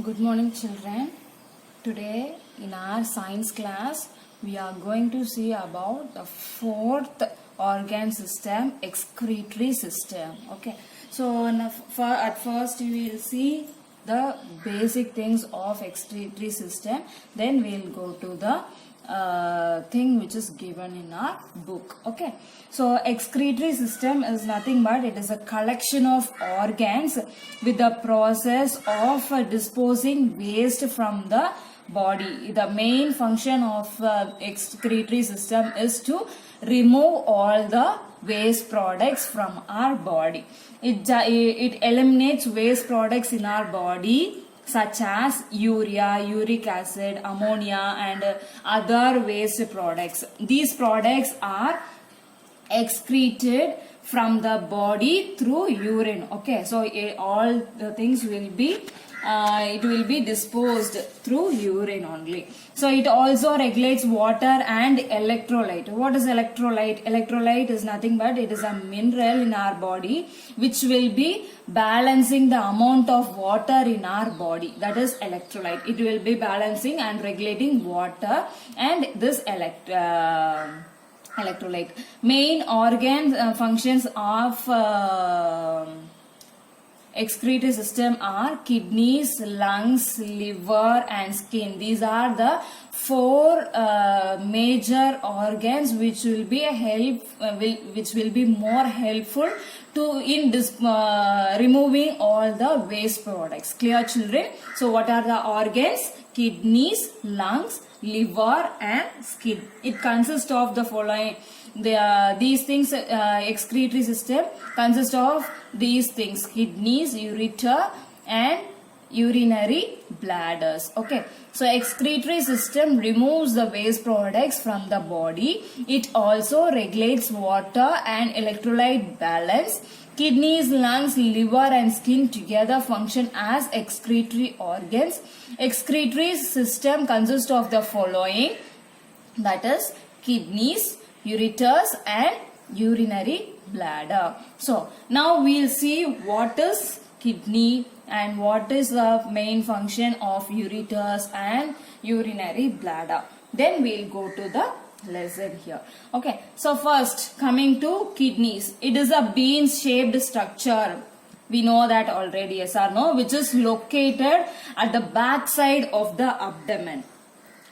Good morning, children. Today in our science class we are going to see about the fourth organ system, excretory system. Okay, so at first we will see the basic things of excretory system, then we will go to the thing which is given in our book. Okay, so excretory system is nothing but it is a collection of organs with the process of disposing waste from the body. The main function of excretory system is to remove all the waste products from our body. It eliminates waste products in our body such as urea, uric acid, ammonia and other waste products. These products are excreted from the body through urine. Okay, so all the things will be it will be disposed through urine only. So it also regulates water and electrolyte. What is electrolyte? Electrolyte is nothing but it is a mineral in our body which will be balancing the amount of water in our body. That is electrolyte. It will be balancing and regulating water and this electrolyte. Main organ functions of excretory system are kidneys, lungs, liver and skin. These are the four major organs which will be which will be more helpful to in this removing all the waste products. Clear, children? So what are the organs? Kidneys, lungs, liver and skin. It consists of the following. These things, excretory system consists of these things: kidneys, ureter and urinary bladders. Okay, so excretory system removes the waste products from the body. It also regulates water and electrolyte balance. Kidneys, lungs, liver and skin together function as excretory organs. Excretory system consists of the following, that is kidneys, ureters and urinary bladder. So now we'll see what is kidney and what is the main function of ureters and urinary bladder. Then we'll go to the lesson here. Okay, so first coming to kidneys. It is a bean shaped structure. We know that already, yes or no, which is located at the back side of the abdomen.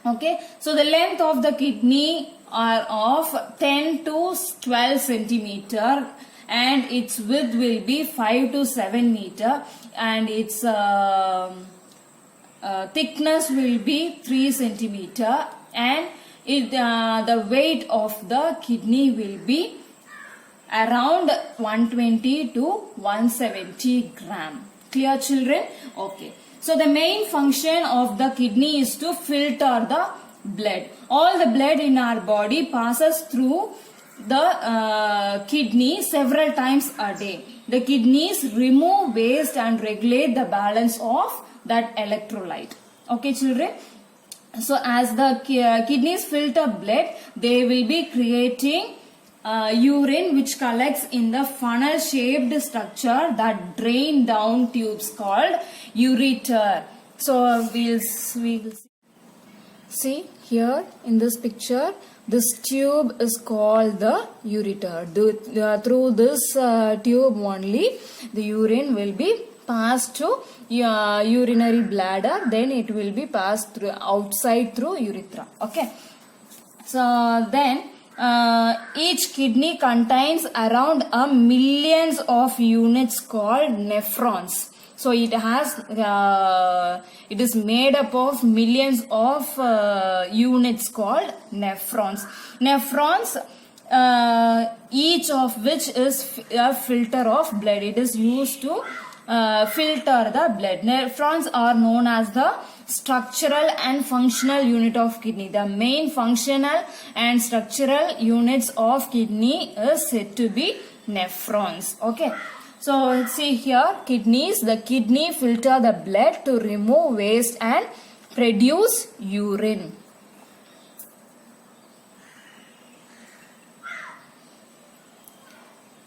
Okay, so the length of the kidney are of 10 to 12 centimeter and its width will be 5 to 7 meter and its thickness will be 3 centimeter and the weight of the kidney will be around 120 to 170 gram. Clear, children? Okay. So the main function of the kidney is to filter the blood. All the blood in our body passes through the kidney several times a day. The kidneys remove waste and regulate the balance of that electrolyte. Okay, children? So as the kidneys filter blood, they will be creating urine which collects in the funnel shaped structure that drain down tubes called ureter. So we'll see here in this picture, this tube is called the ureter. Through this tube only the urine will be passed to urinary bladder, then it will be passed through outside through urethra. Okay, so then each kidney contains around millions of units called nephrons. So it is made up of millions of units called nephrons. Nephrons, each of which is a filter of blood. It is used to filter the blood. Nephrons are known as the structural and functional unit of kidney. The main functional and structural units of kidney is said to be nephrons. Okay, so see here, kidneys. The kidney filter the blood to remove waste and produce urine.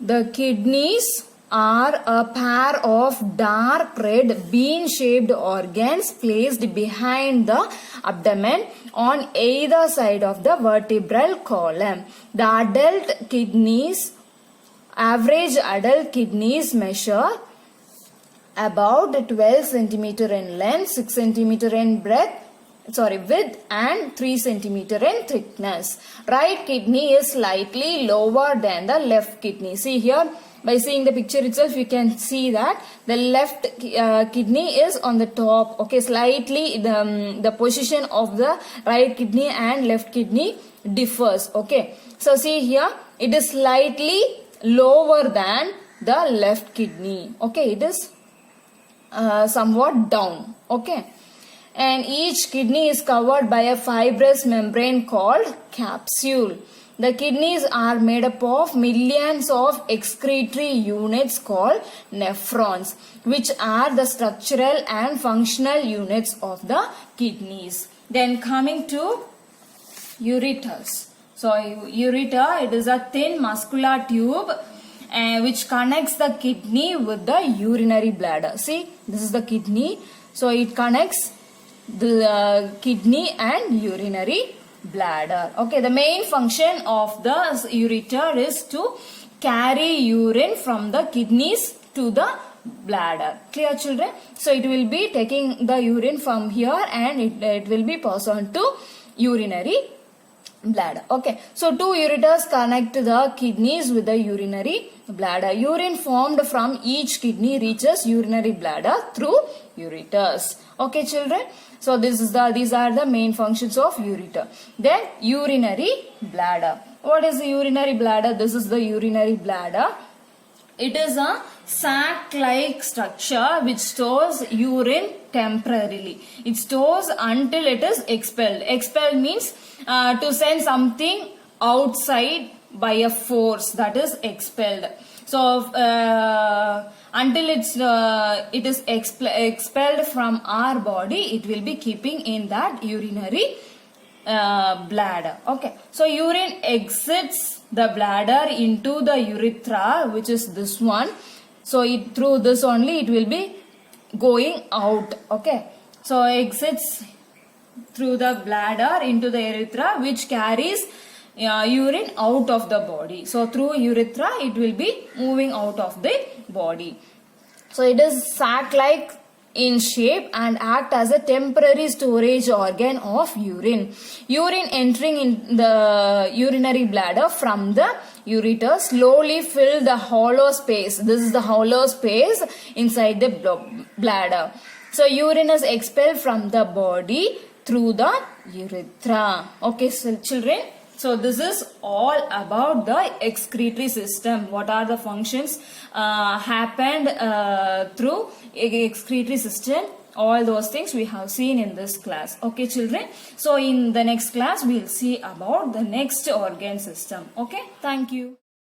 The kidneys are a pair of dark red bean-shaped organs placed behind the abdomen on either side of the vertebral column. The average adult kidneys measure about 12 centimeter in length, 6 centimeter in width and 3 centimeter in thickness. Right kidney is slightly lower than the left kidney. See here, by seeing the picture itself, you can see that the left kidney is on the top. Okay, slightly the position of the right kidney and left kidney differs. Okay, so see here, it is slightly lower than the left kidney. Okay, it is somewhat down. Okay, and each kidney is covered by a fibrous membrane called capsule. The kidneys are made up of millions of excretory units called nephrons, which are the structural and functional units of the kidneys. Then coming to ureters. So ureter, it is a thin muscular tube which connects the kidney with the urinary bladder. See, this is the kidney. So it connects the kidney and urinary bladder. Okay, the main function of the ureter is to carry urine from the kidneys to the bladder. Clear, children? So it will be taking the urine from here and it will be passed on to urinary bladder. Okay, so two ureters connect the kidneys with the urinary bladder. Urine formed from each kidney reaches urinary bladder through ureters. Okay, children? So these are the main functions of ureter. Then urinary bladder. What is the urinary bladder? This is the urinary bladder. It is a sac-like structure which stores urine temporarily. It stores until it is expelled. Expelled means to send something outside by a force, that is expelled. So until it is expelled from our body, it will be keeping in that urinary bladder. Okay, so urine exits the bladder into the urethra, which is this one. So through this only it will be going out. Okay, so exits through the bladder into the urethra, which carries urine out of the body. So through urethra it will be moving out of the body. So it is sac-like in shape and act as a temporary storage organ of urine. Urine entering in the urinary bladder from the ureter slowly fill the hollow space. This is the hollow space inside the bladder. So urine is expelled from the body through the urethra. Okay, so children, so this is all about the excretory system. What are the functions happened through excretory system? All those things we have seen in this class. Okay, children. So in the next class we will see about the next organ system. Okay, thank you.